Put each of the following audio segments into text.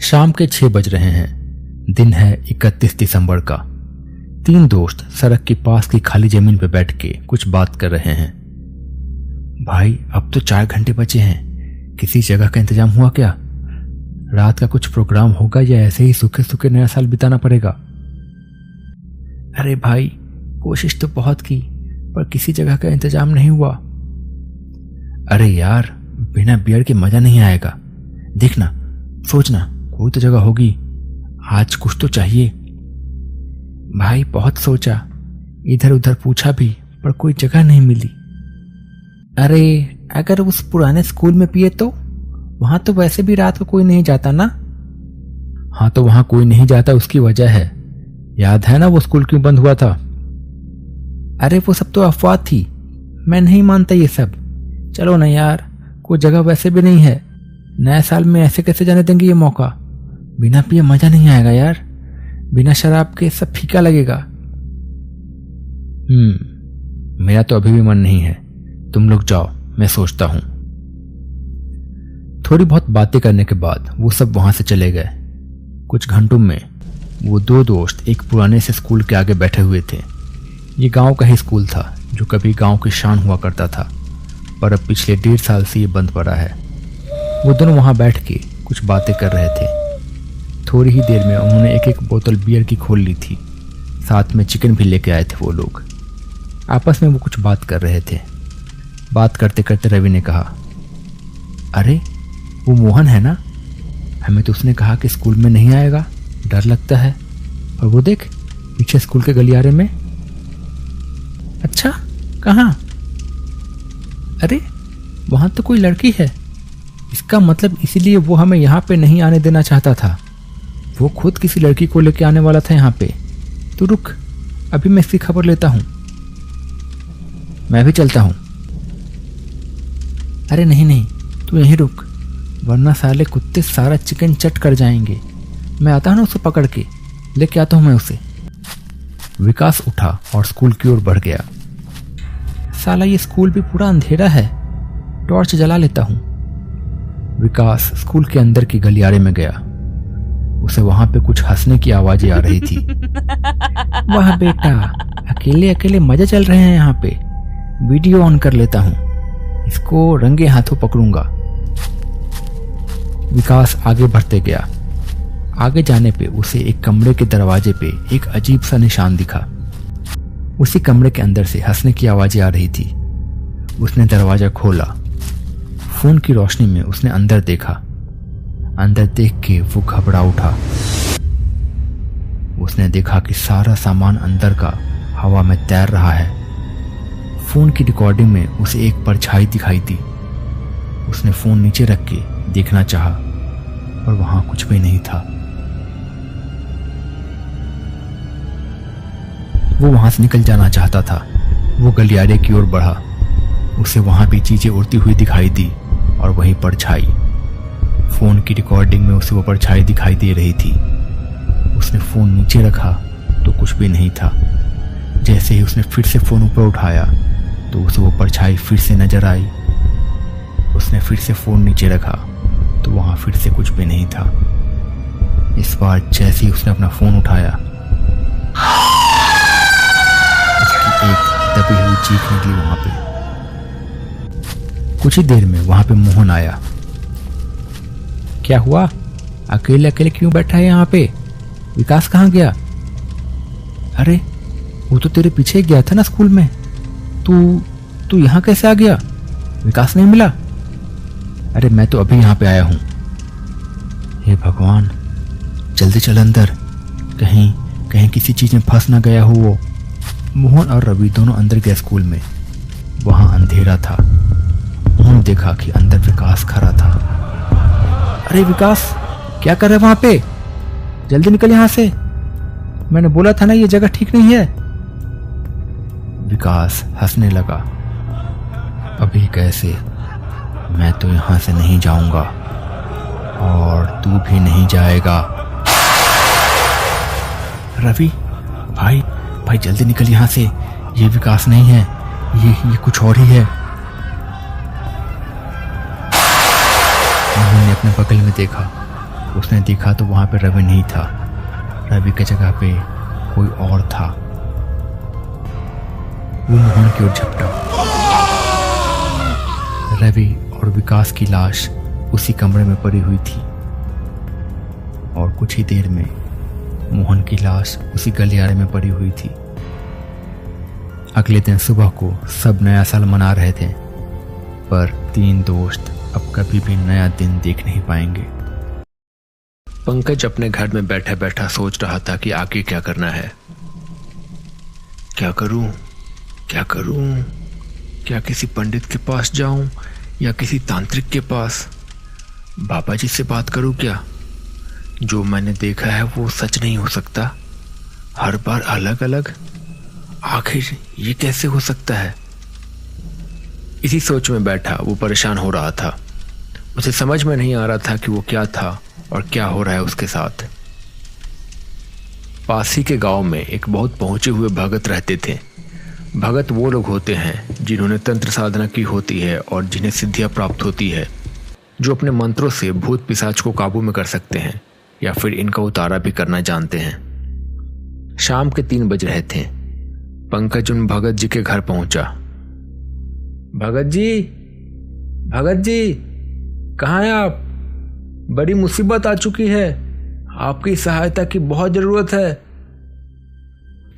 शाम के 6 बज रहे हैं। दिन है 31 दिसंबर का। 3 दोस्त सड़क के पास की खाली जमीन पर बैठ के कुछ बात कर रहे हैं। भाई अब तो 4 घंटे बचे हैं, किसी जगह का इंतजाम हुआ क्या? रात का कुछ प्रोग्राम होगा या ऐसे ही सूखे सूखे नया साल बिताना पड़ेगा? अरे भाई कोशिश तो बहुत की पर किसी जगह का इंतजाम नहीं हुआ। अरे यार बिना बियर के मजा नहीं आएगा। देखना सोचना कोई तो जगह होगी, आज कुछ तो चाहिए। भाई बहुत सोचा, इधर उधर पूछा भी पर कोई जगह नहीं मिली। अरे अगर उस पुराने स्कूल में पिए तो वहां तो वैसे भी रात को कोई नहीं जाता ना। हाँ तो वहां कोई नहीं जाता उसकी वजह है, याद है ना वो स्कूल क्यों बंद हुआ था? अरे वो सब तो अफवाह थी, मैं नहीं मानता ये सब। चलो ना यार, कोई जगह वैसे भी नहीं है, नए साल में ऐसे कैसे जाने देंगे ये मौका? बिना पिए मजा नहीं आएगा यार, बिना शराब के सब फीका लगेगा। मेरा तो अभी भी मन नहीं है, तुम लोग जाओ, मैं सोचता हूं। थोड़ी बहुत बातें करने के बाद वो सब वहां से चले गए। कुछ घंटों में वो 2 दोस्त एक पुराने से स्कूल के आगे बैठे हुए थे। ये गांव का ही स्कूल था जो कभी गांव की शान हुआ करता था, पर अब पिछले 1.5 साल से ये बंद पड़ा है। वो दोनों वहां बैठ के कुछ बातें कर रहे थे। थोड़ी ही देर में उन्होंने एक बोतल बियर की खोल ली थी, साथ में चिकन भी लेके आए थे वो लोग। आपस में वो कुछ बात कर रहे थे। बात करते करते रवि ने कहा, अरे वो मोहन है ना, हमें तो उसने कहा कि स्कूल में नहीं आएगा, डर लगता है। और वो देख पीछे स्कूल के गलियारे में। अच्छा कहाँ? अरे वहां तो कोई लड़की है, इसका मतलब इसीलिए वो हमें यहाँ पे नहीं आने देना चाहता था। वो खुद किसी लड़की को लेके आने वाला था यहाँ पे। तो रुक, अभी मैं इसकी खबर लेता हूँ। मैं भी चलता हूँ। अरे नहीं नहीं, तू यहीं रुक, वरना साले कुत्ते सारा चिकन चट कर जाएंगे। मैं आता हूँ ना उसे पकड़ के, लेके आता हूँ मैं उसे। विकास उठा और स्कूल की ओर बढ़ गया। साला ये स्कूल भी पूरा अंधेरा है, टॉर्च जला लेता हूँ। विकास स्कूल के अंदर की गलियारे में गया। उसे वहां पे कुछ हंसने की आवाजें आ रही थी। वाह बेटा, अकेले अकेले मजे चल रहे हैं यहाँ पे, वीडियो ऑन कर लेता हूँ, इसको रंगे हाथों पकड़ूंगा। विकास आगे बढ़ते गया। आगे जाने पे उसे एक कमरे के दरवाजे पे एक अजीब सा निशान दिखा। उसी कमरे के अंदर से हंसने की आवाजें आ रही थी। उसने दरवाजा खोला। फोन की रोशनी में उसने अंदर देखा। अंदर देख के वो घबरा उठा। उसने देखा कि सारा सामान अंदर का हवा में तैर रहा है। फोन की रिकॉर्डिंग में उसे एक परछाई दिखाई दी। उसने फोन नीचे रख के देखना चाहा, पर वहां कुछ भी नहीं था। वो वहां से निकल जाना चाहता था। वो गलियारे की ओर बढ़ा। उसे वहां भी चीजें उड़ती हुई दिखाई दी और वही परछाई। फोन की रिकॉर्डिंग में उसे वो परछाई दिखाई दे रही थी। उसने फोन नीचे रखा तो कुछ भी नहीं था। जैसे ही उसने फिर से फोन ऊपर उठाया तो उसे वो परछाई फिर से नजर आई। उसने फिर से फोन नीचे रखा तो वहां फिर से कुछ भी नहीं था। इस बार जैसे ही उसने अपना फोन उठाया, उसकी एक दबी हुई चीख निकली वहां पे। कुछ ही देर में वहां पे मोहन आया। क्या हुआ, अकेले अकेले क्यों बैठा है यहाँ पे? विकास कहाँ गया? अरे वो तो तेरे पीछे गया था ना स्कूल में, तू यहाँ कैसे आ गया? विकास नहीं मिला? अरे मैं तो अभी यहाँ पे आया हूँ। हे भगवान, जल्दी चल अंदर, कहीं किसी चीज में फंस ना गया हो वो। मोहन और रवि दोनों अंदर गए स्कूल में। वहां अंधेरा था। उन्होंने देखा कि अंदर विकास खड़ा था। अरे विकास, क्या कर रहे वहां पे? जल्दी निकल यहां से, मैंने बोला था ना ये जगह ठीक नहीं है। विकास हंसने लगा। अभी कैसे? मैं तो यहां से नहीं जाऊंगा और तू भी नहीं जाएगा। रवि भाई जल्दी निकल यहां से, ये विकास नहीं है, ये कुछ और ही है। उन्होंने अपने बगल में देखा। उसने देखा तो वहां पे रवि नहीं था। रवि की जगह पे कोई और था। वो मोहन की ओर झपटा। रवि और विकास की लाश उसी कमरे में पड़ी हुई थी और कुछ ही देर में मोहन की लाश उसी गलियारे में पड़ी हुई थी। अगले दिन सुबह को सब नया साल मना रहे थे, पर 3 दोस्त अब कभी भी नया दिन देख नहीं पाएंगे। पंकज अपने घर में बैठा बैठा सोच रहा था कि आगे क्या करना है। क्या करूं? क्या किसी पंडित के पास जाऊं या किसी तांत्रिक के पास? बाबा जी से बात करूं क्या? जो मैंने देखा है वो सच नहीं हो सकता। हर बार अलग अलग। आखिर ये कैसे हो सकता है? इसी सोच में बैठा वो परेशान हो रहा था। उसे समझ में नहीं आ रहा था कि वो क्या था और क्या हो रहा है उसके साथ। पास ही के गांव में एक बहुत पहुंचे हुए भगत रहते थे। भगत वो लोग होते हैं जिन्होंने तंत्र साधना की होती है और जिन्हें सिद्धियां प्राप्त होती है, जो अपने मंत्रों से भूत पिशाच को काबू में कर सकते हैं या फिर इनका उतारा भी करना जानते हैं। शाम के 3 बज रहे थे। पंकज उन भगत जी के घर पहुंचा। भगत जी कहाँ हैं आप? बड़ी मुसीबत आ चुकी है, आपकी सहायता की बहुत जरूरत है।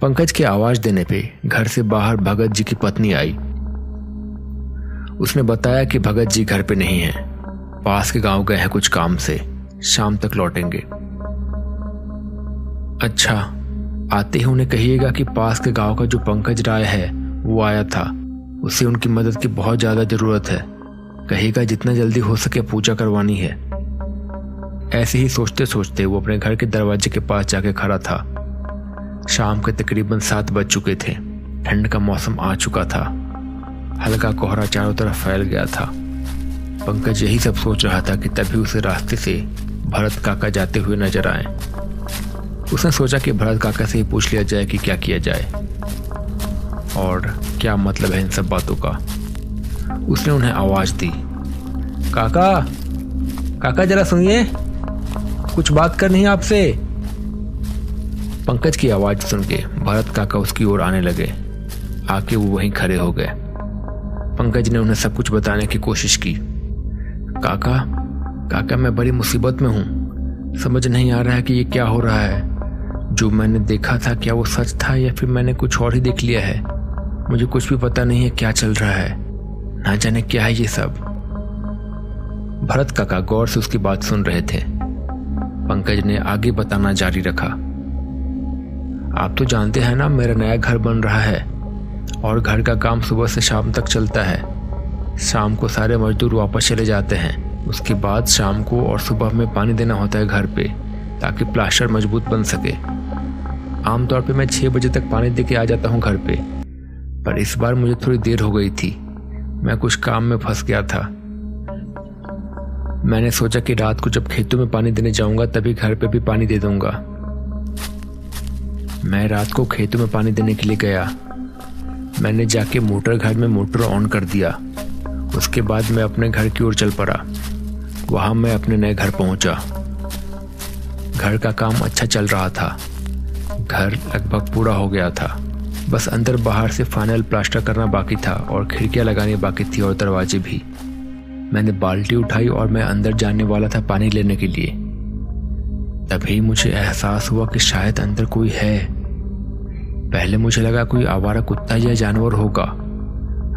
पंकज की आवाज देने पे घर से बाहर भगत जी की पत्नी आई। उसने बताया कि भगत जी घर पे नहीं हैं, पास के गांव गए हैं कुछ काम से, शाम तक लौटेंगे। अच्छा, आते ही उन्हें कहिएगा कि पास के गांव का जो पंकज राय है वो आया था, उसे उनकी मदद की बहुत ज्यादा जरूरत है। कहिएगा जितना जल्दी हो सके पूजा करवानी है। ऐसे ही सोचते सोचते वो अपने घर के दरवाजे के पास जाके खड़ा था। शाम के तकरीबन 7 बज चुके थे। ठंड का मौसम आ चुका था। हल्का कोहरा चारों तरफ फैल गया था। पंकज यही सब सोच रहा था कि तभी उसे रास्ते से भरत काका जाते हुए नजर आए। उसने सोचा कि भरत काका से ही पूछ लिया जाए कि क्या किया जाए और क्या मतलब है इन सब बातों का। उसने उन्हें आवाज दी, काका जरा सुनिए, कुछ बात करनी है आपसे। पंकज की आवाज सुन के भरत काका उसकी ओर आने लगे। आके वो वहीं खड़े हो गए। पंकज ने उन्हें सब कुछ बताने की कोशिश की। काका मैं बड़ी मुसीबत में हूँ। समझ नहीं आ रहा है कि ये क्या हो रहा है। जो मैंने देखा था क्या वो सच था या फिर मैंने कुछ और ही देख लिया है। मुझे कुछ भी पता नहीं है क्या चल रहा है। ना जाने क्या है ये सब। भरत काका गौर से उसकी बात सुन रहे थे। पंकज ने आगे बताना जारी रखा। आप तो जानते हैं ना, मेरा नया घर बन रहा है और घर का काम सुबह से शाम तक चलता है। शाम को सारे मजदूर वापस चले जाते हैं। उसके बाद शाम को और सुबह में पानी देना होता है घर पे, ताकि प्लास्टर मजबूत बन सके। आमतौर पे मैं 6 बजे तक पानी दे के आ जाता हूँ घर पे, पर इस बार मुझे थोड़ी देर हो गई थी। मैं कुछ काम में फंस गया था। मैंने सोचा कि रात को जब खेतों में पानी देने जाऊंगा तभी घर पे भी पानी दे दूंगा। मैं रात को खेतों में पानी देने के लिए गया। मैंने जाके मोटर घर में मोटर ऑन कर दिया। उसके बाद मैं अपने घर की ओर चल पड़ा। वहां मैं अपने नए घर पहुंचा। घर का काम अच्छा चल रहा था। घर लगभग पूरा हो गया था। बस अंदर बाहर से फाइनल प्लास्टर करना बाकी था और खिड़कियां लगानी बाकी थी और दरवाजे भी। मैंने बाल्टी उठाई और मैं अंदर जाने वाला था पानी लेने के लिए। तभी मुझे एहसास हुआ कि शायद अंदर कोई है। पहले मुझे लगा कोई आवारा कुत्ता या जानवर होगा।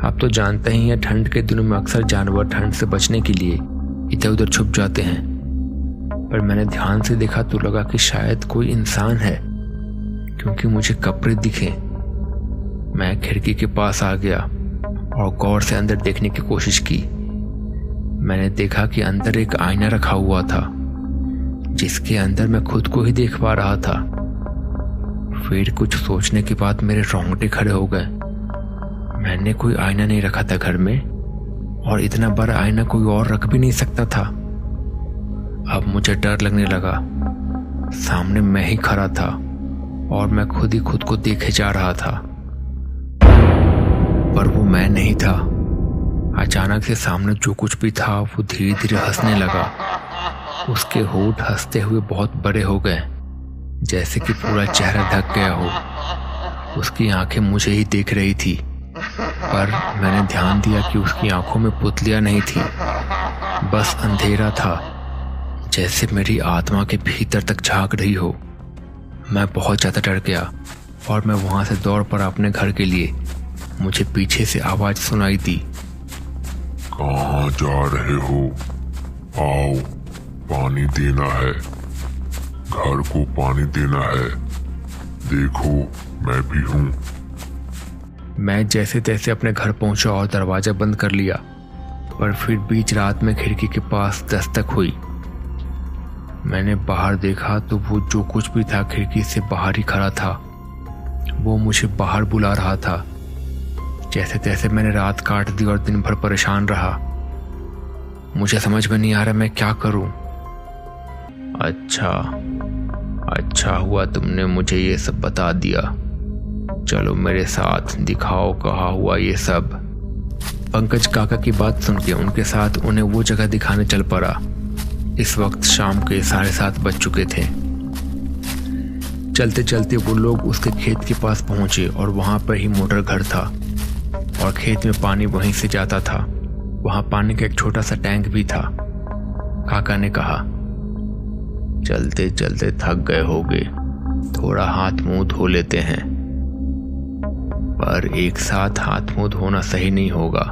आप तो जानते ही हैं, ठंड के दिनों में अक्सर जानवर ठंड से बचने के लिए इधर उधर छुप जाते हैं। पर मैंने ध्यान से देखा तो लगा कि शायद कोई इंसान है, क्योंकि मुझे कपड़े दिखे। मैं खिड़की के पास आ गया और गौर से अंदर देखने की कोशिश की। मैंने देखा कि अंदर एक आईना रखा हुआ था, जिसके अंदर मैं खुद को ही देख पा रहा था। फिर कुछ सोचने के बाद मेरे रोंगटे खड़े हो गए। मैंने कोई आईना नहीं रखा था घर में, और इतना बड़ा आईना कोई और रख भी नहीं सकता था। अब मुझे डर लगने लगा। सामने मैं ही खड़ा था और मैं खुद ही खुद को देखे जा रहा था, पर वो मैं नहीं था। अचानक से सामने जो कुछ भी था वो धीरे धीरे हंसने लगा। उसके होंठ हंसते हुए बहुत बड़े हो गए, जैसे कि पूरा चेहरा ढक गया हो। उसकी आंखें मुझे ही देख रही थी, पर मैंने ध्यान दिया कि उसकी आंखों में पुतलियां नहीं थी, बस अंधेरा था, जैसे मेरी आत्मा के भीतर तक झांक रही हो। मैं बहुत ज़्यादा डर गया और मैं वहाँ से दौड़ पड़ा अपने घर के लिए। मुझे पीछे से आवाज़ सुनाई दी, कहाँ जा रहे हो? आओ, पानी देना है, घर को पानी देना है, देखो मैं भी हूँ। मैं जैसे तैसे अपने घर पहुंचा और दरवाज़ा बंद कर लिया, पर फिर बीच रात में खिड़की के पास दस्तक हुई। मैंने बाहर देखा तो वो जो कुछ भी था खिड़की से बाहर ही खड़ा था। वो मुझे बाहर बुला रहा था। जैसे तैसे मैंने रात काट दी और दिन भर परेशान रहा। मुझे समझ में नहीं आ रहा मैं क्या करूं। अच्छा हुआ तुमने मुझे ये सब बता दिया। चलो मेरे साथ, दिखाओ कहाँ हुआ ये सब। पंकज काका की बात सुन के उनके साथ उन्हें वो जगह दिखाने चल पड़ा। इस वक्त शाम के 7:30 बज चुके थे। चलते चलते वो लोग उसके खेत के पास पहुंचे और वहां पर ही मोटर घर था और खेत में पानी वहीं से जाता था। वहां पानी का एक छोटा सा टैंक भी था। काका ने कहा, चलते चलते थक गए होगे, थोड़ा हाथ मुंह धो लेते हैं। पर एक साथ हाथ मुंह धोना सही नहीं होगा,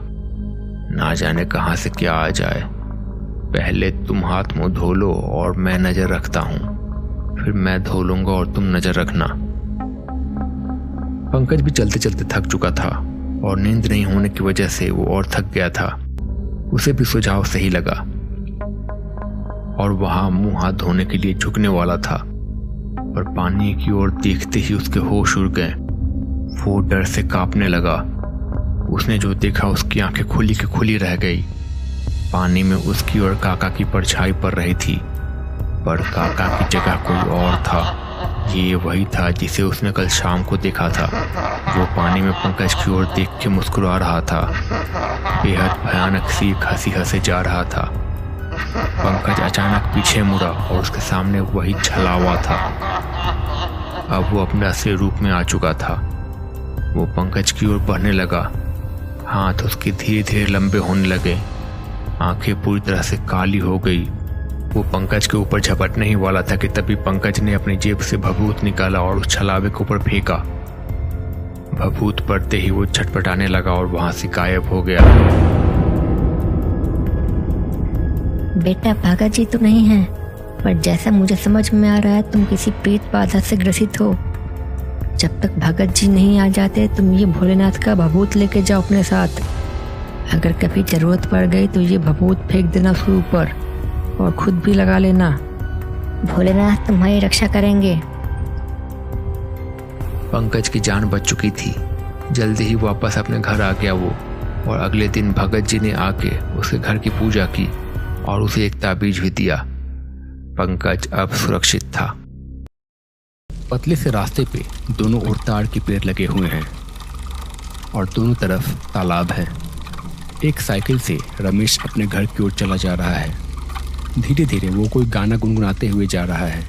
ना जाने कहां से क्या आ जाए। पहले तुम हाथ मुंह धो लो और मैं नजर रखता हूं, फिर मैं धो लूंगा और तुम नजर रखना। पंकज भी चलते चलते थक चुका था और नींद नहीं होने की वजह से वो और थक गया था। उसे भी सुझाव सही लगा और वहां मुंह हाथ धोने के लिए झुकने वाला था, पर पानी की ओर देखते ही उसके होश उड़ गए। वो डर से कांपने लगा। उसने जो देखा उसकी आंखें खुली की खुली रह गई। पानी में उसकी और काका की परछाई पड़ रही थी, पर काका की जगह कोई और था। ये वही था जिसे उसने कल शाम को देखा था। वो पानी में पंकज की ओर देख के मुस्कुरा रहा था। बेहद भयानक सी हंसी हंसे जा रहा था। पंकज अचानक पीछे मुड़ा और उसके सामने वही छलावा था। अब वो अपने असली रूप में आ चुका था। वो पंकज की ओर बढ़ने लगा। हाथ उसके धीरे धीरे लंबे होने लगे। आंखें पूरी तरह से काली हो गई। वो पंकज के ऊपर झपटने ही वाला था कि तभी पंकज ने अपनी जेब से भभूत निकाला और उस छलावे के ऊपर फेंका। भभूत पड़ते ही वो छटपटाने लगा और वहां से गायब हो गया। बेटा भगत जी तो नहीं है, पर जैसा मुझे समझ में आ रहा है तुम किसी प्रेत बाधा से ग्रसित हो। जब तक भगत जी नहीं आ जाते तुम ये भोलेनाथ का भभूत लेके जाओ अपने साथ। अगर कभी जरूरत पड़ गई तो ये भभूत फेंक देना उसके ऊपर और खुद भी लगा लेना। भोलेनाथ तुम्हारी रक्षा करेंगे। पंकज की जान बच चुकी थी। जल्दी ही वापस अपने घर आ गया वो, और अगले दिन भगत जी ने आके उसके घर की पूजा की और उसे एक ताबीज भी दिया। पंकज अब सुरक्षित था। पतले से रास्ते पे दोनों ओर ताड़ के पेड़ लगे हुए हैं और दोनों तरफ तालाब है। एक साइकिल से रमेश अपने घर की ओर चला जा रहा है। धीरे धीरे वो कोई गाना गुनगुनाते हुए जा रहा है।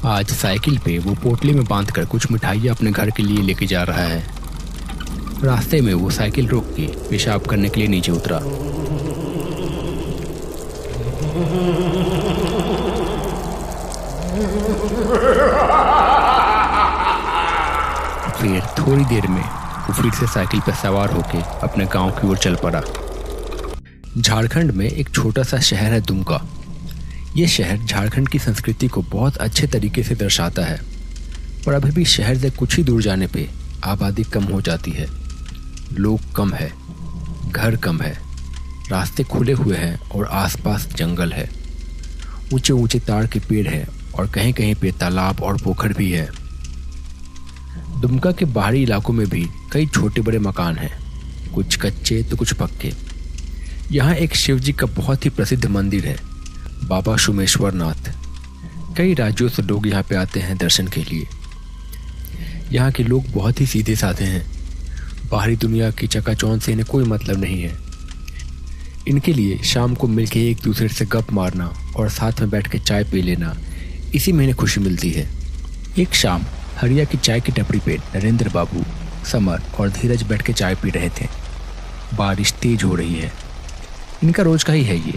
आज साइकिल पे वो पोटली में बांधकर कुछ मिठाइयाँ अपने घर के लिए लेके जा रहा है। रास्ते में वो साइकिल रोक के पेशाब करने के लिए नीचे उतरा। फिर थोड़ी देर में वो फिर से साइकिल पर सवार होके अपने गांव की ओर चल पड़ा। झारखंड में एक छोटा सा शहर है दुमका। ये शहर झारखंड की संस्कृति को बहुत अच्छे तरीके से दर्शाता है, पर अभी भी शहर से कुछ ही दूर जाने पे आबादी कम हो जाती है। लोग कम है, घर कम है, रास्ते खुले हुए हैं और आसपास जंगल है। ऊंचे ऊंचे ताड़ के पेड़ हैं और कहीं कहीं पे तालाब और पोखर भी है। दुमका के बाहरी इलाकों में भी कई छोटे बड़े मकान हैं, कुछ कच्चे तो कुछ पक्के। यहाँ एक शिव जी का बहुत ही प्रसिद्ध मंदिर है, बाबा शुमेश्वर नाथ। कई राज्यों से लोग यहाँ पे आते हैं दर्शन के लिए। यहाँ के लोग बहुत ही सीधे साधे हैं। बाहरी दुनिया की चकाचौंध से इन्हें कोई मतलब नहीं है। इनके लिए शाम को मिलके एक दूसरे से गप मारना और साथ में बैठ के चाय पी लेना, इसी में इन्हें खुशी मिलती है। एक शाम हरिया की चाय की टपरी पे नरेंद्र बाबू, समर और धीरज बैठ के चाय पी रहे थे। बारिश तेज हो रही है। इनका रोज का ही है ये।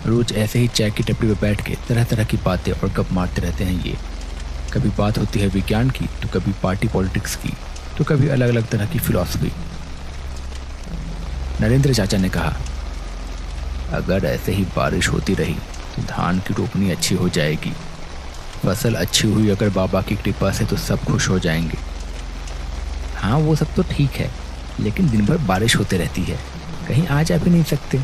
रोज ऐसे ही चाय की टपरी पे बैठ के तरह तरह की बातें और गप मारते रहते हैं ये। कभी बात होती है विज्ञान की, तो कभी पार्टी पॉलिटिक्स की, तो कभी अलग अलग तरह की फिलॉसफी। नरेंद्र चाचा ने कहा, अगर ऐसे ही बारिश होती रही तो धान की रोपनी अच्छी हो जाएगी। फसल अच्छी हुई अगर बाबा की कृपा से तो सब खुश हो जाएंगे। हाँ वो सब तो ठीक है, लेकिन दिन भर बारिश होते रहती है, कहीं आ जा भी नहीं सकते।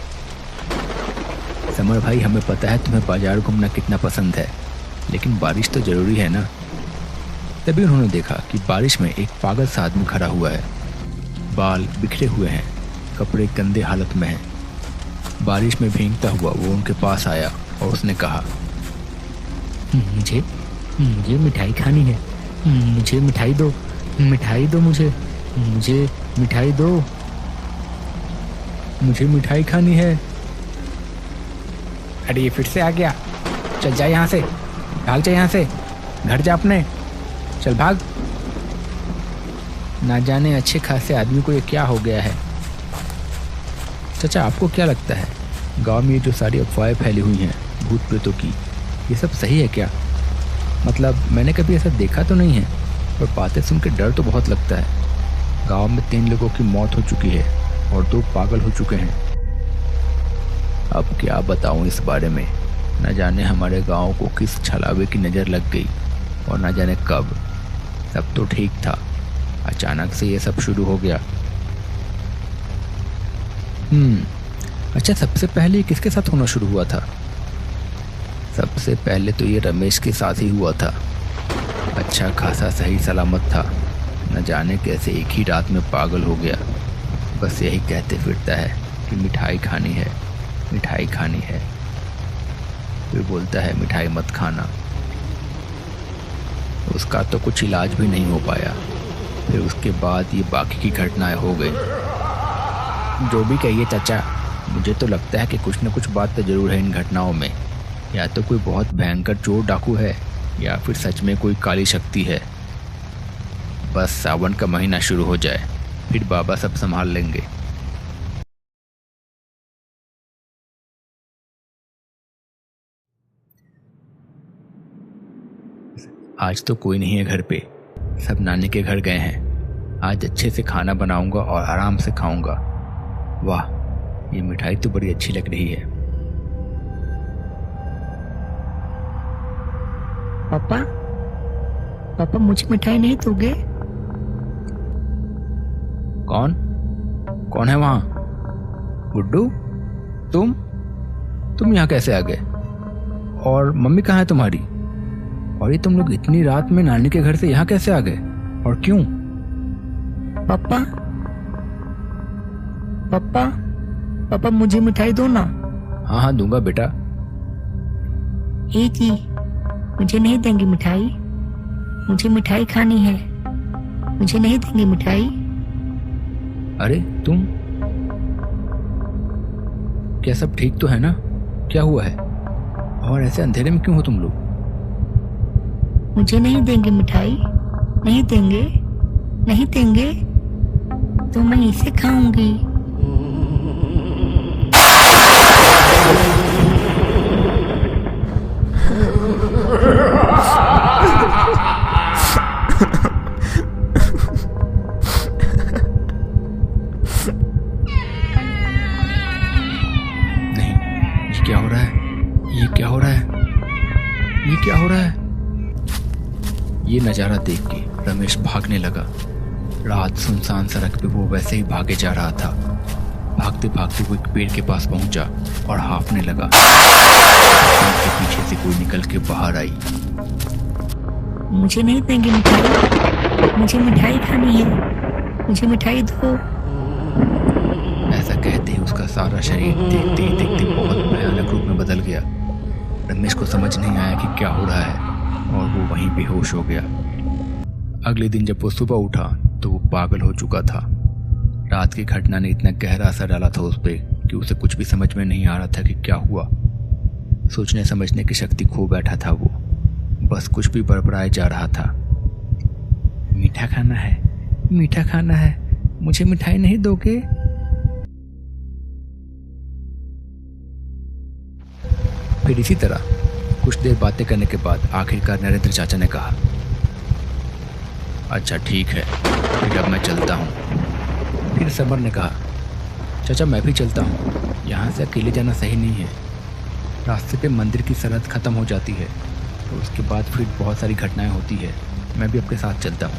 समर भाई, हमें पता है तुम्हें बाजार घूमना कितना पसंद है, लेकिन बारिश तो जरूरी है ना। तभी उन्होंने देखा कि बारिश में एक पागल सा आदमी खड़ा हुआ है। बाल बिखरे हुए हैं, कपड़े गंदे हालत में हैं। बारिश में भीगता हुआ वो उनके पास आया और उसने कहा, मुझे मिठाई खानी है, मुझे मिठाई दो, मिठाई दो, मुझे मिठाई दो, मुझे मिठाई खानी है। अरे ये फिर से आ गया, चल जा यहाँ से, भाग जा यहाँ से, घर जा अपने, चल भाग। ना जाने अच्छे खासे आदमी को ये क्या हो गया है। चाचा, आपको क्या लगता है गांव में ये जो सारी अफवाहें फैली हुई हैं भूत प्रेतों की, ये सब सही है क्या? मतलब मैंने कभी ऐसा देखा तो नहीं है, पर बातें सुन के डर तो बहुत लगता है। गांव में 3 लोगों की मौत हो चुकी है और 2 पागल हो चुके हैं। अब क्या बताऊं इस बारे में। न जाने हमारे गांव को किस छलावे की नज़र लग गई और न जाने कब। सब तो ठीक था, अचानक से ये सब शुरू हो गया। अच्छा, सबसे पहले किसके साथ होना शुरू हुआ था? सबसे पहले तो ये रमेश के साथ ही हुआ था। अच्छा खासा सही सलामत था, न जाने कैसे एक ही रात में पागल हो गया। बस यही कहते फिरता है कि मिठाई खानी है, मिठाई खानी है। फिर बोलता है मिठाई मत खाना। उसका तो कुछ इलाज भी नहीं हो पाया। फिर उसके बाद ये बाकी की घटनाएं हो गई। जो भी कहिए चाचा, मुझे तो लगता है कि कुछ न कुछ बात तो जरूर है इन घटनाओं में। या तो कोई बहुत भयंकर चोर डाकू है, या फिर सच में कोई काली शक्ति है। बस सावन का महीना शुरू हो जाए, फिर बाबा सब संभाल लेंगे। आज तो कोई नहीं है घर पे, सब नानी के घर गए हैं। आज अच्छे से खाना बनाऊंगा और आराम से खाऊंगा। वाह, ये मिठाई तो बड़ी अच्छी लग रही है। पापा, पापा मुझे मिठाई नहीं दोगे? कौन है वहां? गुड्डू, तुम यहाँ कैसे आ गए? और मम्मी कहाँ है तुम्हारी? और ये तुम लोग इतनी रात में नानी के घर से यहाँ कैसे आ गए और क्यों? पापा, पापा, पापा मुझे मिठाई दो ना। हाँ दूंगा बेटा। एक ही, मुझे नहीं देंगे मिठाई? मुझे मिठाई खानी है, मुझे नहीं देंगे मिठाई? अरे तुम, क्या सब ठीक तो है ना? क्या हुआ है? और ऐसे अंधेरे में क्यों हो तुम लोग? मुझे नहीं देंगे मिठाई? नहीं देंगे? नहीं देंगे तो मैं इसे खाऊंगी। नहीं, ये क्या हो रहा है? ये क्या हो रहा है? ये क्या हो रहा है? ये नज़ारा देख के रमेश भागने लगा। रात सुनसान सड़क पे वो वैसे ही भागे जा रहा था। भागते भागते वो एक पेड़ के पास पहुंचा और हांफने लगा। के पीछे से कोई निकल के बाहर आई। मुझे नहीं देंगे मिठाई, मुझे मिठाई खानी है, मुझे मिठाई दो। ऐसा कहते ही उसका सारा शरीर देखते ही देखते बहुत भयानक रूप में बदल गया। रमेश को समझ नहीं आया कि क्या हो रहा है और वो वहीं बेहोश हो गया। अगले दिन जब वो सुबह उठा तो वो पागल हो चुका था। रात की घटना ने इतना गहरा असर डाला था उस पर कि क्योंकि उसे कुछ भी समझ में नहीं आ रहा था कि क्या हुआ। सोचने समझने की शक्ति खो बैठा था वो, बस कुछ भी बड़बड़ाए जा रहा था। मीठा खाना है, मीठा खाना है, मुझे मिठाई नहीं दोगे? फिर इसी तरह कुछ देर बातें करने के बाद आखिरकार नरेंद्र चाचा ने कहा, अच्छा ठीक है, फिर अब मैं चलता हूँ। फिर समर ने कहा, चाचा मैं भी चलता हूँ, यहाँ से अकेले जाना सही नहीं है। रास्ते पे मंदिर की सरहद ख़त्म हो जाती है तो उसके बाद फिर बहुत सारी घटनाएं होती है, मैं भी आपके साथ चलता हूँ।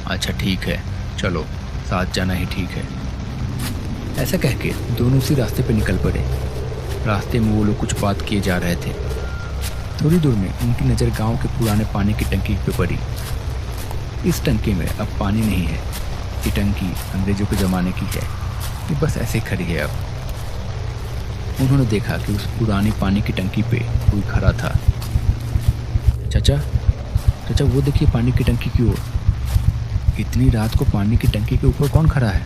अच्छा ठीक है, चलो साथ जाना ही ठीक है। ऐसा कह के दोनों उसी रास्ते पे निकल पड़े। रास्ते में वो लोग कुछ बात किए जा रहे थे। थोड़ी दूर में उनकी नज़र गांव के पुराने पानी की टंकी पे पड़ी। इस टंकी में अब पानी नहीं है। ये टंकी अंग्रेजों के ज़माने की है, ये बस ऐसे खड़ी है अब। उन्होंने देखा कि उस पुरानी पानी की टंकी पे कोई खड़ा था। चाचा चाचा वो देखिए पानी की टंकी की ओर। इतनी रात को पानी की टंकी के ऊपर कौन खड़ा है?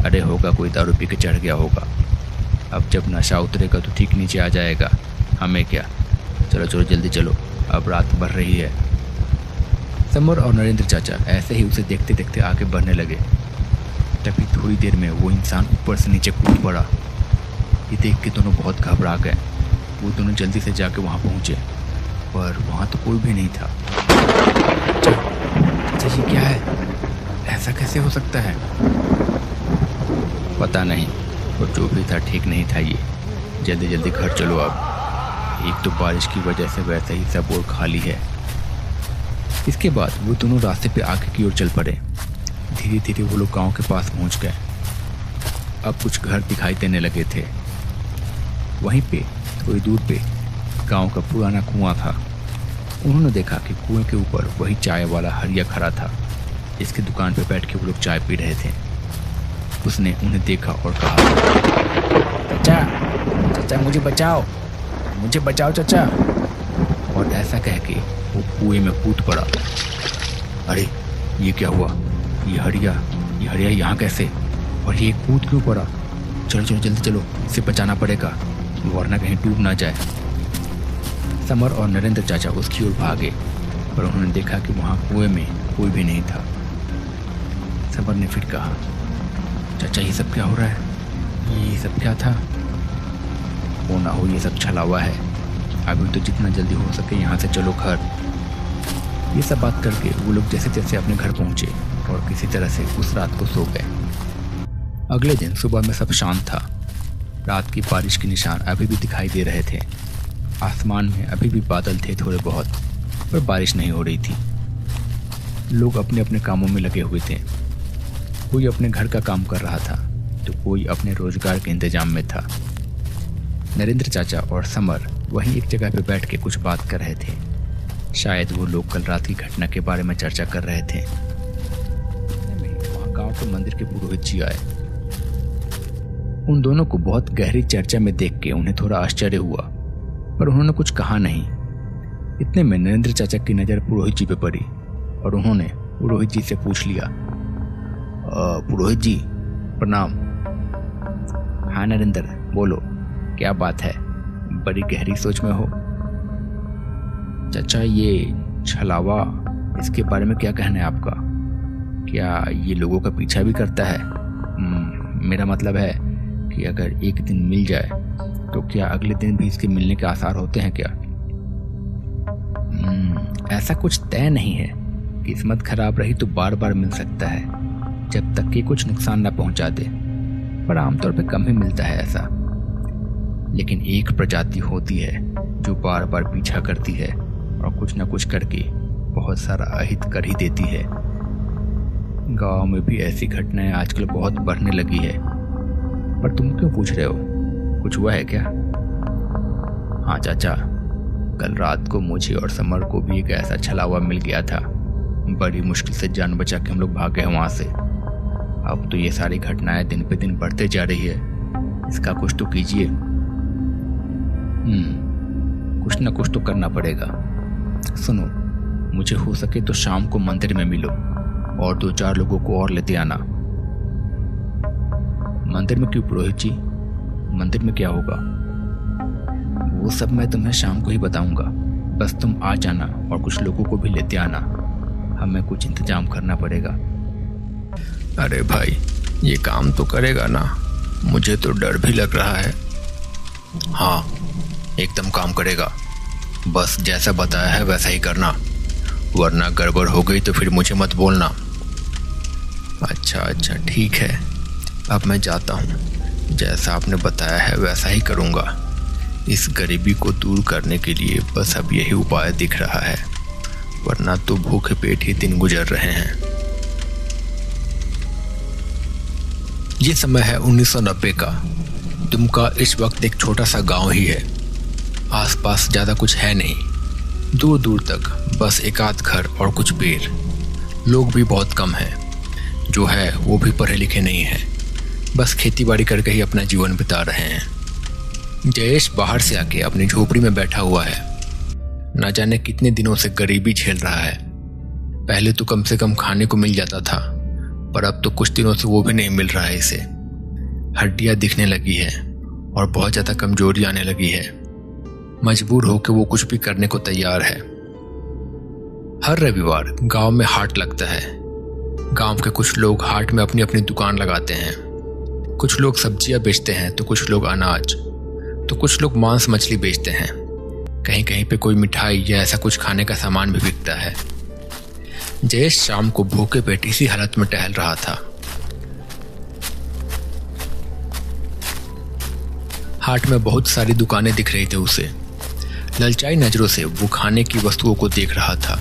अरे होगा कोई दारू पी के चढ़ गया होगा। अब जब नशा उतरेगा तो ठीक नीचे आ जाएगा, हमें क्या। चलो चलो जल्दी चलो, अब रात बढ़ रही है। समर और नरेंद्र चाचा ऐसे ही उसे देखते देखते आगे बढ़ने लगे। तभी थोड़ी देर में वो इंसान ऊपर से नीचे कूद पड़ा। ये देख के दोनों बहुत घबरा गए। वो दोनों जल्दी से जाके वहाँ पहुँचे, पर वहाँ तो कोई भी नहीं था। चाचा ये क्या है? ऐसा कैसे हो सकता है? पता नहीं, और जो भी था ठीक नहीं था ये। जल्दी जल्दी घर चलो अब। एक तो बारिश की वजह से वैसे ही सब और खाली है। इसके बाद वो दोनों रास्ते पे आगे की ओर चल पड़े। धीरे धीरे वो लोग गांव के पास पहुंच गए। अब कुछ घर दिखाई देने लगे थे। वहीं पे थोड़ी दूर पे गांव का पुराना कुआं था। उन्होंने देखा कि कुएं के ऊपर वही चाय वाला हरिया खड़ा था। इसकी दुकान पे बैठ के वो लोग चाय पी रहे थे। उसने उन्हें देखा और कहा, चाचा चाचा मुझे बचाओ, मुझे बचाओ चाचा। और ऐसा कह के वो कुएं में कूद पड़ा। अरे ये क्या हुआ? ये हरिया यहाँ कैसे? और ये कूद क्यों पड़ा? चलो चलो जल्दी चलो, इसे बचाना पड़ेगा वरना कहीं डूब ना जाए। समर और नरेंद्र चाचा उसकी ओर भागे, पर उन्होंने देखा कि वहाँ कुएं में कोई भी नहीं था। समर ने फिर कहा, चाचा ये सब क्या हो रहा है? ये सब क्या था? हो ना हो ये सब छलावा है। अभी तो जितना जल्दी हो सके यहाँ से चलो घर। ये सब बात करके वो लोग जैसे जैसे अपने घर पहुँचे और किसी तरह से उस रात को सो गए। अगले दिन सुबह में सब शांत था। रात की बारिश के निशान अभी भी दिखाई दे रहे थे। आसमान में अभी भी बादल थे थोड़े बहुत, पर बारिश नहीं हो रही थी। लोग अपने अपने कामों में लगे हुए थे। कोई अपने घर का काम कर रहा था तो कोई अपने रोजगार के इंतजाम में था। नरेंद्र चाचा और समर वहीं एक जगह पे बैठ के कुछ बात कर रहे थे। शायद वो लोग कल रात की घटना के बारे में चर्चा कर रहे थे। वहाँ गांव के मंदिर के पुरोहित जी आए। उन दोनों को बहुत गहरी चर्चा में देख के उन्हें थोड़ा आश्चर्य हुआ, पर उन्होंने कुछ कहा नहीं। इतने में नरेंद्र चाचा की नज़र पुरोहित जी पे पड़ी और उन्होंने पुरोहित जी से पूछ लिया, पुरोहित जी प्रणाम। हाँ नरेंद्र बोलो, क्या बात है? बड़ी गहरी सोच में हो। चाचा ये छलावा, इसके बारे में क्या कहना है आपका? क्या ये लोगों का पीछा भी करता है? मेरा मतलब है कि अगर एक दिन मिल जाए तो क्या अगले दिन भी इसके मिलने के आसार होते हैं क्या? ऐसा कुछ तय नहीं है। किस्मत खराब रही तो बार बार मिल सकता है, जब तक कि कुछ नुकसान ना पहुंचा दे, पर आमतौर पे कम ही मिलता है ऐसा। लेकिन एक प्रजाति होती है जो बार बार पीछा करती है और कुछ न कुछ करके बहुत सारा अहित कर ही देती है। गांव में भी ऐसी घटनाएं आजकल बहुत बढ़ने लगी है। पर तुम क्यों पूछ रहे हो? कुछ हुआ है क्या? हाँ चाचा, कल रात को मुझे और समर को भी एक ऐसा छलावा मिल गया था। बड़ी मुश्किल से जान बचा के हम लोग भागे हैं वहां से। अब तो ये सारी घटनाएं दिन पे दिन बढ़ते जा रही है। इसका कुछ तो कीजिए। कुछ ना कुछ तो करना पड़ेगा। सुनो, मुझे हो सके तो शाम को मंदिर में मिलो और 2-4 लोगों को और लेते आना। मंदिर में क्यों पुरोहित जी? मंदिर में क्या होगा? वो सब मैं तुम्हें शाम को ही बताऊंगा। बस तुम आ जाना और कुछ लोगों को भी लेते आना। हमें कुछ इंतजाम करना पड़ेगा। अरे भाई, ये काम तो करेगा ना? मुझे तो डर भी लग रहा है। हाँ, एकदम काम करेगा। बस जैसा बताया है वैसा ही करना, वरना गड़बड़ हो गई तो फिर मुझे मत बोलना। अच्छा ठीक है, अब मैं जाता हूँ। जैसा आपने बताया है वैसा ही करूँगा। इस गरीबी को दूर करने के लिए बस अब यही उपाय दिख रहा है, वरना तो भूखे पेट ही दिन गुजर रहे हैं। ये समय है 1990 का। दुमका इस वक्त एक छोटा सा गांव ही है। आसपास ज़्यादा कुछ है नहीं, दूर दूर तक बस एक आध घर और कुछ पेड़। लोग भी बहुत कम हैं, जो है वो भी पढ़े लिखे नहीं हैं, बस खेती बाड़ी करके ही अपना जीवन बिता रहे हैं। जयेश बाहर से आके अपनी झोपड़ी में बैठा हुआ है। ना जाने कितने दिनों से गरीबी झेल रहा है। पहले तो कम से कम खाने को मिल जाता था, पर अब तो कुछ दिनों से वो भी नहीं मिल रहा है इसे। हड्डियां दिखने लगी है और बहुत ज़्यादा कमजोरी आने लगी है। मजबूर होकर वो कुछ भी करने को तैयार है। हर रविवार गांव में हाट लगता है। गांव के कुछ लोग हाट में अपनी अपनी दुकान लगाते हैं। कुछ लोग सब्जियां बेचते हैं तो कुछ लोग अनाज, तो कुछ लोग मांस मछली बेचते हैं। कहीं कहीं पे कोई मिठाई या ऐसा कुछ खाने का सामान भी बिकता है। जयेश शाम को भूखे पेट इसी हालत में टहल रहा था। हाट में बहुत सारी दुकानें दिख रही थी उसे। ललचाई नजरों से वो खाने की वस्तुओं को देख रहा था,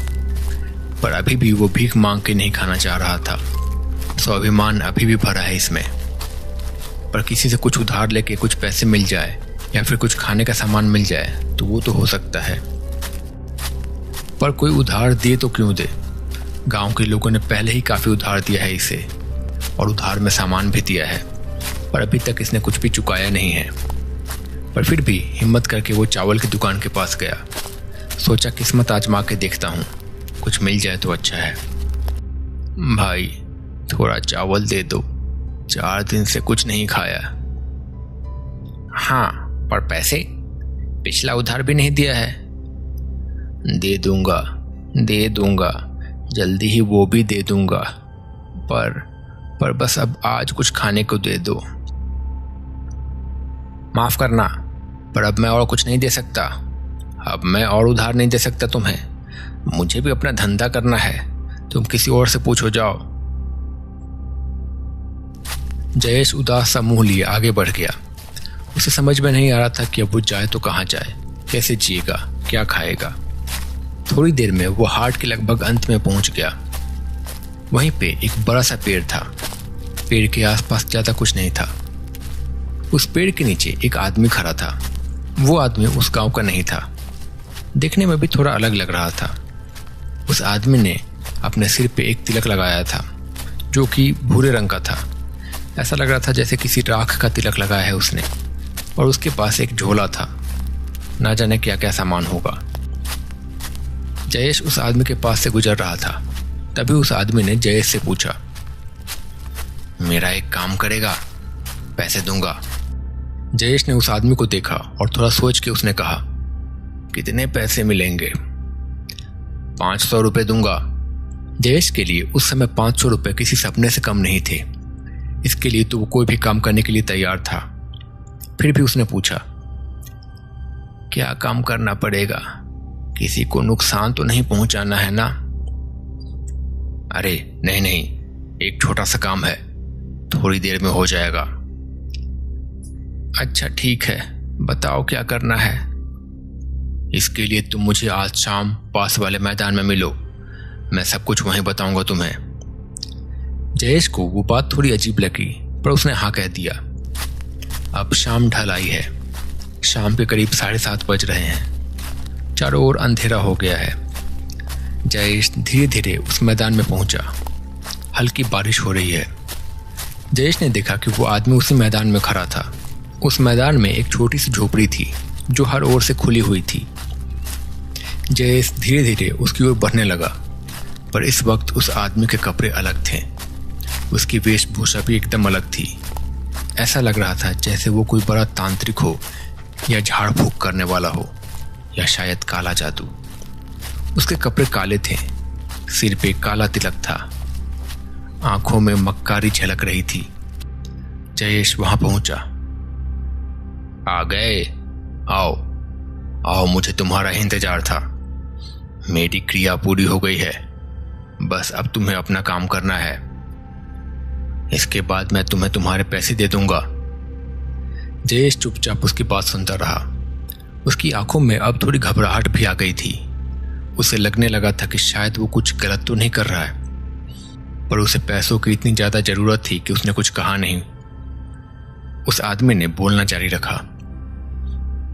पर अभी भी वो भीख मांग के नहीं खाना चाह रहा था। स्वाभिमान अभी भी भरा है इसमें। पर किसी से कुछ उधार लेके कुछ पैसे मिल जाए या फिर कुछ खाने का सामान मिल जाए तो वो तो हो सकता है, पर कोई उधार दे तो क्यों दे? गांव के लोगों ने पहले ही काफी उधार दिया है इसे, और उधार में सामान भी दिया है, पर अभी तक इसने कुछ भी चुकाया नहीं है। पर फिर भी हिम्मत करके वो चावल की दुकान के पास गया। सोचा किस्मत आजमा के देखता हूँ, कुछ मिल जाए तो अच्छा है। भाई, थोड़ा चावल दे दो, 4 दिन से कुछ नहीं खाया। हाँ, पर पैसे? पिछला उधार भी नहीं दिया है। दे दूंगा, जल्दी ही वो भी दे दूंगा, पर बस अब आज कुछ खाने को दे दो। माफ करना, पर अब मैं और कुछ नहीं दे सकता। अब मैं और उधार नहीं दे सकता तुम्हें। मुझे भी अपना धंधा करना है, तुम किसी और से पूछो जाओ। जयेश उदास सा मुंह लिए आगे बढ़ गया। उसे समझ में नहीं आ रहा था कि अब वो जाए तो कहाँ जाए, कैसे जिएगा, क्या खाएगा। थोड़ी देर में वो हाट के लगभग अंत में पहुंच गया। वहीं पे एक बड़ा सा पेड़ था। पेड़ के आसपास ज्यादा कुछ नहीं था। उस पेड़ के नीचे एक आदमी खड़ा था। वो आदमी उस गांव का नहीं था, देखने में भी थोड़ा अलग लग रहा था। उस आदमी ने अपने सिर पे एक तिलक लगाया था, जो कि भूरे रंग का था। ऐसा लग रहा था जैसे किसी राख का तिलक लगाया है उसने, और उसके पास एक झोला था। ना जाने क्या क्या सामान होगा। जयेश उस आदमी के पास से गुजर रहा था। तभी उस आदमी ने जयेश से पूछा, मेरा एक काम करेगा? पैसे दूंगा। जयेश ने उस आदमी को देखा और थोड़ा सोच के उसने कहा, कितने पैसे मिलेंगे? 500 रुपये दूंगा। जयेश के लिए उस समय 500 रुपये किसी सपने से कम नहीं थे। इसके लिए तो वो कोई भी काम करने के लिए तैयार था। फिर भी उसने पूछा, क्या काम करना पड़ेगा? किसी को नुकसान तो नहीं पहुंचाना है ना? अरे नहीं, एक छोटा सा काम है, थोड़ी देर में हो जाएगा। अच्छा ठीक है, बताओ क्या करना है। इसके लिए तुम मुझे आज शाम पास वाले मैदान में मिलो, मैं सब कुछ वहीं बताऊंगा तुम्हें। जयेश को वो बात थोड़ी अजीब लगी, पर उसने हाँ कह दिया। अब शाम ढल आई है। शाम के करीब 7:30 बज रहे हैं। चारों ओर अंधेरा हो गया है। जयेश धीरे धीरे उस मैदान में पहुंचा। हल्की बारिश हो रही है। जयेश ने देखा कि वो आदमी उसी मैदान में खड़ा था। उस मैदान में एक छोटी सी झोपड़ी थी, जो हर ओर से खुली हुई थी। जयेश धीरे धीरे उसकी ओर बढ़ने लगा, पर इस वक्त उस आदमी के कपड़े अलग थे। उसकी वेशभूषा भी एकदम अलग थी। ऐसा लग रहा था जैसे वो कोई बड़ा तांत्रिक हो या झाड़ फूक करने वाला हो या शायद काला जादू। उसके कपड़े काले थे, सिर पे काला तिलक था, आंखों में मक्कारी झलक रही थी। जयेश वहां पहुंचा। आ गए, आओ आओ, मुझे तुम्हारा इंतजार था। मेरी क्रिया पूरी हो गई है, बस अब तुम्हें अपना काम करना है। इसके बाद मैं तुम्हें तुम्हारे पैसे दे दूंगा। जयेश चुपचाप उसकी बात सुनता रहा। उसकी आंखों में अब थोड़ी घबराहट भी आ गई थी। उसे लगने लगा था कि शायद वो कुछ गलत तो नहीं कर रहा है, पर उसे पैसों की इतनी ज्यादा जरूरत थी कि उसने कुछ कहा नहीं। उस आदमी ने बोलना जारी रखा।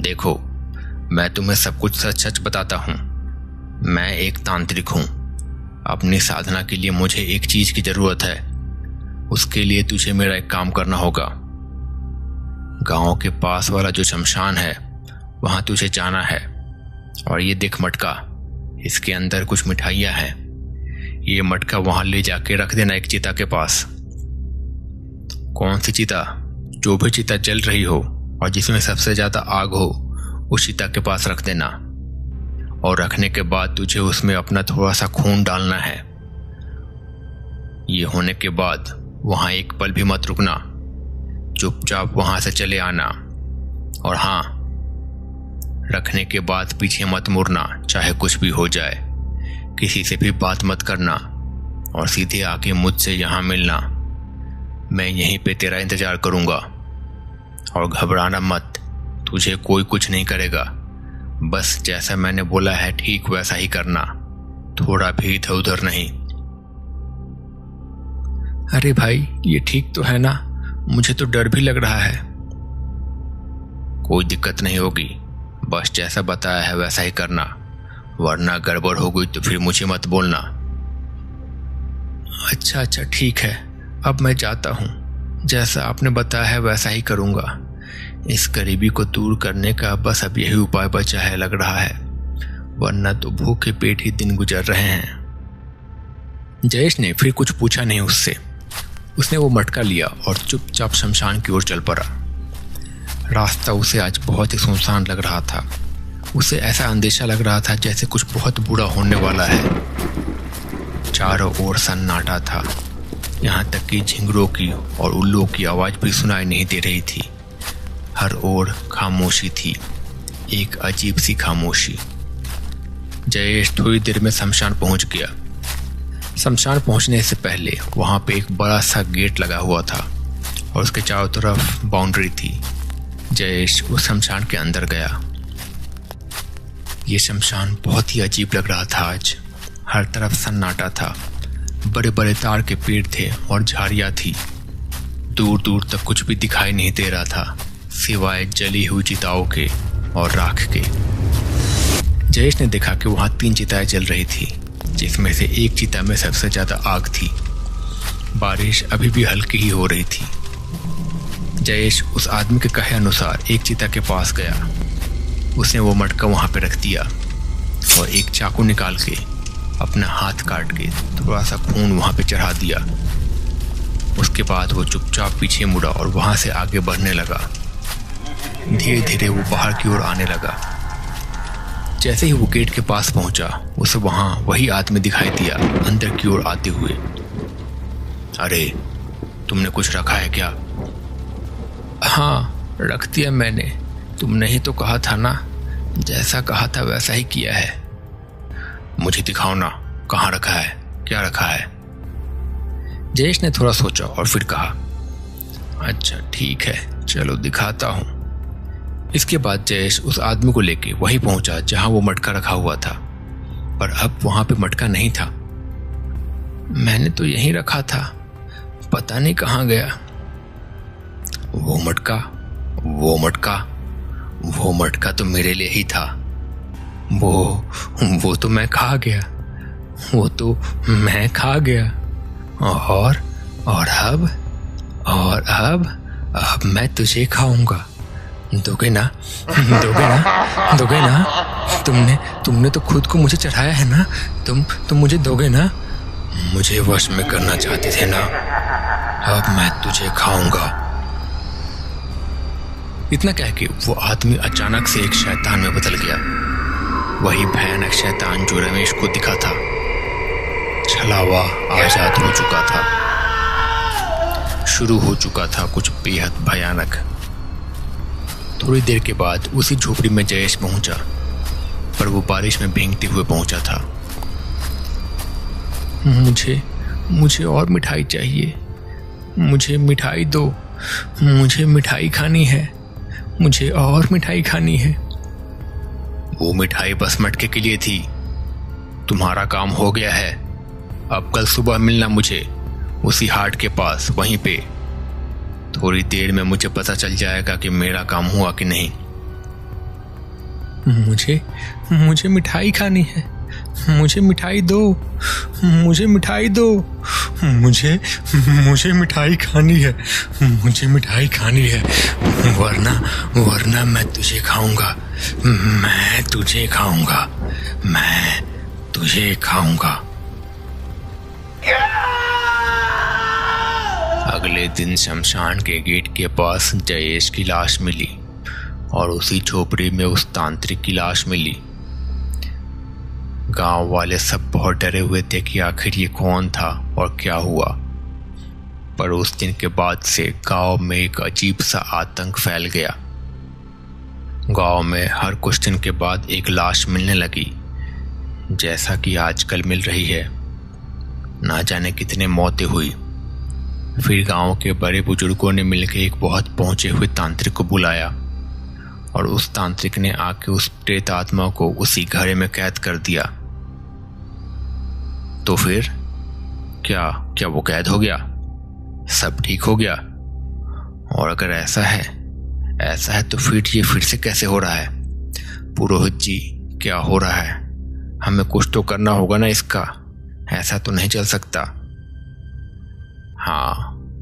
देखो, मैं तुम्हें सब कुछ सच सच बताता हूं। मैं एक तांत्रिक हूं। अपनी साधना के लिए मुझे एक चीज की जरूरत है। उसके लिए तुझे मेरा एक काम करना होगा। गांव के पास वाला जो शमशान है वहां तुझे जाना है, और ये देख मटका, इसके अंदर कुछ मिठाइयां हैं। ये मटका वहां ले जाके रख देना एक चिता के पास। कौन सी चिता? जो भी चिता जल रही हो और जिसमें सबसे ज्यादा आग हो, उस चिता के पास रख देना। और रखने के बाद तुझे उसमें अपना थोड़ा सा खून डालना है। ये होने के बाद वहां एक पल भी मत रुकना, चुपचाप वहां से चले आना। और हाँ, रखने के बाद पीछे मत मुड़ना, चाहे कुछ भी हो जाए। किसी से भी बात मत करना और सीधे आके मुझसे यहां मिलना। मैं यहीं पे तेरा इंतजार करूंगा। और घबराना मत, तुझे कोई कुछ नहीं करेगा। बस जैसा मैंने बोला है ठीक वैसा ही करना, थोड़ा भी इधर उधर नहीं। अरे भाई, ये ठीक तो है ना? मुझे तो डर भी लग रहा है। कोई दिक्कत नहीं होगी, बस जैसा बताया है वैसा ही करना, वरना गड़बड़ हो गई तो फिर मुझे मत बोलना। अच्छा ठीक है, अब मैं जाता हूं। जैसा आपने बताया है वैसा ही करूंगा। इस गरीबी को दूर करने का बस अब यही उपाय बचा है लग रहा है, वरना तो भूखे पेट ही दिन गुजर रहे हैं। जयेश ने फिर कुछ पूछा नहीं उससे। उसने वो मटका लिया और चुपचाप शमशान की ओर चल पड़ा। रास्ता उसे आज बहुत ही सुनसान लग रहा था। उसे ऐसा अंदेशा लग रहा था जैसे कुछ बहुत बुरा होने वाला है। चारों ओर सन्नाटा था, यहाँ तक कि झिंगुरों की और उल्लुओं की आवाज भी सुनाई नहीं दे रही थी। हर ओर खामोशी थी, एक अजीब सी खामोशी। जयेश थोड़ी देर में शमशान पहुंच गया। शमशान पहुंचने से पहले वहां पे एक बड़ा सा गेट लगा हुआ था और उसके चारों तरफ बाउंड्री थी। जयेश उस शमशान के अंदर गया। ये शमशान बहुत ही अजीब लग रहा था आज। हर तरफ सन्नाटा था, बड़े बड़े ताड़ के पेड़ थे और झाड़ियां थी। दूर दूर तक कुछ भी दिखाई नहीं दे रहा था सिवाय जली हुई चिताओं के और राख के। जयेश ने देखा कि वहां 3 चिताएं जल रही थी, जिसमें से एक चिता में सबसे ज्यादा आग थी। बारिश अभी भी हल्की ही हो रही थी। जयेश उस आदमी के कहे अनुसार एक चिता के पास गया। उसने वो मटका वहां पे रख दिया और एक चाकू निकाल के अपना हाथ काट के थोड़ा सा खून वहां पे चढ़ा दिया। उसके बाद वो चुपचाप पीछे मुड़ा और वहां से आगे बढ़ने लगा। धीरे धीरे वो बाहर की ओर आने लगा। जैसे ही वो गेट के पास पहुंचा, उसे वहां वही आदमी दिखाई दिया अंदर की ओर आते हुए। अरे, तुमने कुछ रखा है क्या? हाँ, रख दिया मैंने। तुमने ही तो कहा था ना, जैसा कहा था वैसा ही किया है। मुझे दिखाओ ना, कहाँ रखा है, क्या रखा है? जयेश ने थोड़ा सोचा और फिर कहा, अच्छा ठीक है, चलो दिखाता हूं। इसके बाद जयेश उस आदमी को लेके वहीं पहुंचा जहां वो मटका रखा हुआ था, पर अब वहां पे मटका नहीं था। मैंने तो यहीं रखा था, पता नहीं कहाँ गया। वो मटका तो मेरे लिए ही था। वो तो मैं खा गया। और अब मैं तुझे खाऊंगा। दोगे ना? तुमने तो खुद को मुझे चढ़ाया है ना। तुम मुझे दोगे ना? मुझे वश में करना चाहते थे ना, अब मैं तुझे खाऊंगा। इतना कह के वो आदमी अचानक से एक शैतान में बदल गया, वही भयानक शैतान जो रमेश को दिखा था। छलावा आजाद हो चुका था, शुरू हो चुका था कुछ बेहद भयानक। थोड़ी देर के बाद उसी झोपड़ी में जयेश पहुंचा, पर वो बारिश में भीगते हुए पहुंचा था। मुझे और मिठाई चाहिए, मुझे मिठाई दो, मुझे मिठाई खानी है, मुझे और मिठाई खानी है। वो मिठाई बस मटके के लिए थी, तुम्हारा काम हो गया है। अब कल सुबह मिलना मुझे उसी हाट के पास, वहीं पे। थोड़ी देर में मुझे पता चल जाएगा कि मेरा काम हुआ कि नहीं। मुझे मिठाई खानी है, मुझे मिठाई दो, मुझे मिठाई दो, मुझे मिठाई खानी है, मुझे मिठाई खानी है, वरना मैं तुझे खाऊंगा, मैं तुझे खाऊंगा, मैं तुझे खाऊंगा। अगले दिन शमशान के गेट के पास जयेश की लाश मिली और उसी झोपड़ी में उस तांत्रिक की लाश मिली। गांव वाले सब बहुत डरे हुए थे कि आखिर ये कौन था और क्या हुआ। पर उस दिन के बाद से गांव में एक अजीब सा आतंक फैल गया। गांव में हर कुछ दिन के बाद एक लाश मिलने लगी, जैसा कि आजकल मिल रही है। ना जाने कितने मौतें हुई। फिर गांव के बड़े बुजुर्गों ने मिलकर एक बहुत पहुंचे हुए तांत्रिक को बुलाया और उस तांत्रिक ने आके उस प्रेत आत्मा को उसी घड़े में कैद कर दिया। तो फिर क्या वो कैद हो गया? सब ठीक हो गया? और अगर ऐसा है तो फिर ये फिर से कैसे हो रहा है? पुरोहित जी, क्या हो रहा है? हमें कुछ तो करना होगा ना इसका, ऐसा तो नहीं चल सकता। हाँ,